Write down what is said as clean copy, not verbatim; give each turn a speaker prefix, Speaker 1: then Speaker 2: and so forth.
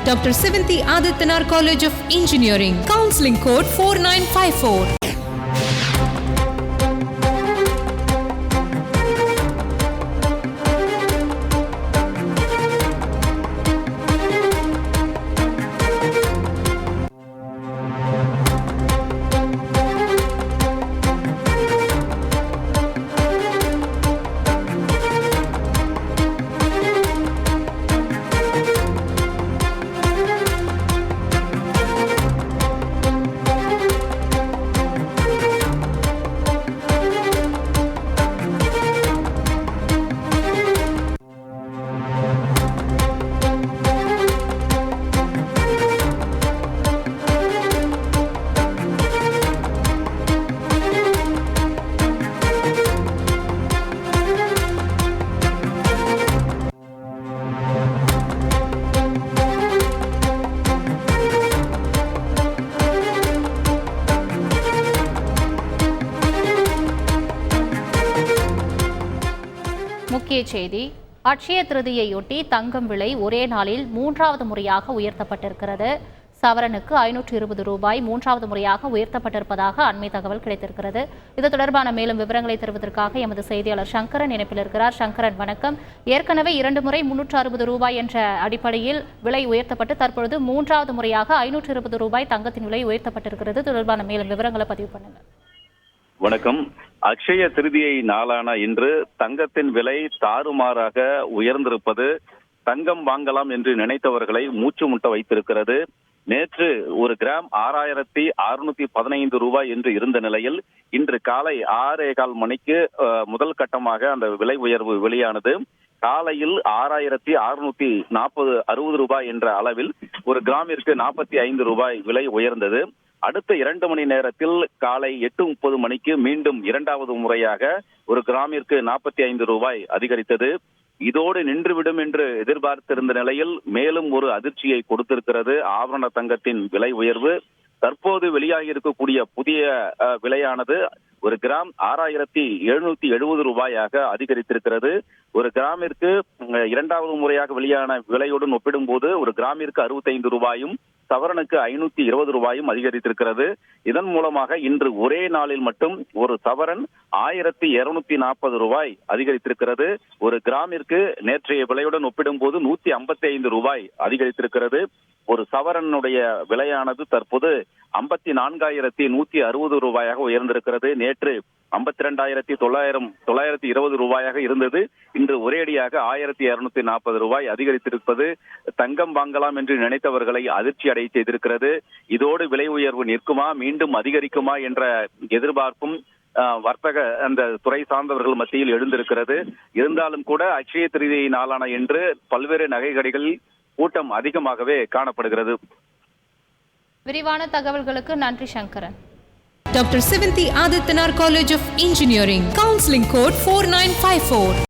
Speaker 1: Dr. Seventy Adityanar College of Engineering. Counseling code 4954.
Speaker 2: முக்கிய செய்தி. அட்சய திருதியையொட்டி தங்கம் விலை ஒரே நாளில் மூன்றாவது முறையாக உயர்த்தப்பட்டிருக்கிறது. சவரனுக்கு 520 ரூபாய் மூன்றாவது முறையாக உயர்த்தப்பட்டிருப்பதாக அண்மை தகவல் கிடைத்திருக்கிறது. இது தொடர்பான மேலும் விவரங்களை தருவதற்காக எமது செய்தியாளர் சங்கரன் இணைப்பில் இருக்கிறார். சங்கரன், வணக்கம். ஏற்கனவே 2 முறை 360 ரூபாய் என்ற அடிப்படையில் விலை உயர்த்தப்பட்டு தற்பொழுது மூன்றாவது முறையாக 520 ரூபாய் தங்கத்தின் விலை உயர்த்தப்பட்டிருக்கிறது. தொடர்பான மேலும் விவரங்களை பதிவு பண்ணுங்க.
Speaker 3: வணக்கம். அக்ஷய திருதியை நாளான இன்று தங்கத்தின் விலை தாறுமாறாக உயர்ந்திருப்பது தங்கம் வாங்கலாம் என்று நினைத்தவர்களை மூச்சு முட்ட வைத்திருக்கிறது. நேற்று ஒரு கிராம் 6615 ரூபாய் என்று இருந்த நிலையில் இன்று காலை 6:15 மணிக்கு முதல் கட்டமாக அந்த விலை உயர்வு வெளியானது. காலையில் 6660 ரூபாய் என்ற அளவில் ஒரு கிராமிற்கு 45 ரூபாய் விலை உயர்ந்தது. அடுத்த 2 மணி நேரத்தில் காலை 8:30 மணிக்கு மீண்டும் இரண்டாவது முறையாக ஒரு கிராமிற்கு 45 ரூபாய் அதிகரித்தது. இதோடு நின்றுவிடும் என்று எதிர்பார்த்திருந்த நிலையில் மேலும் ஒரு அதிர்ச்சியை கொடுத்திருக்கிறது ஆபரண தங்கத்தின் விலை உயர்வு. தற்போது வெளியாகி இருக்கக்கூடிய புதிய விலையானது ஒரு கிராம் 6770 ரூபாயாக அதிகரித்திருக்கிறது. ஒரு கிராமிற்கு இரண்டாவது முறையாக வெளியான விலையுடன் ஒப்பிடும்போது ஒரு கிராமிற்கு 65 ரூபாயும் சவரனுக்கு 520 ரூபாயும் அதிகரித்திருக்கிறது. இதன் மூலமாக இன்று ஒரே நாளில் மட்டும் ஒரு சவரன் 1240 ரூபாய் அதிகரித்திருக்கிறது. ஒரு கிராமிற்கு நேற்றைய விலையுடன் ஒப்பிடும்போது 155 ரூபாய் அதிகரித்திருக்கிறது. ஒரு சவரனுடைய விலையானது தற்போது 54,160 ரூபாயாக உயர்ந்திருக்கிறது. நேற்று 52,920 ரூபாயாக இருந்தது. இன்று ஒரேடியாக 1240 ரூபாய் அதிகரித்திருப்பது தங்கம் வாங்கலாம் என்று நினைத்தவர்களை அதிர்ச்சி அடைய செய்திருக்கிறது. இதோடு விலை உயர்வு நிற்குமா, மீண்டும் அதிகரிக்குமா என்ற எதிர்பார்ப்பும் வர்த்தக அந்த துறை சார்ந்தவர்கள் மத்தியில் எழுந்திருக்கிறது. இருந்தாலும் கூட அக்ஷய திருதியை நாளான என்று பல்வேறு நகை கடைகளில் கூட்டம் அதிகமாகவே காணப்படுகிறது.
Speaker 2: விரிவான தகவல்களுக்கு நன்றி Sankaran.
Speaker 1: Dr. Seventy Adityanar College of Engineering. Counseling code 4954.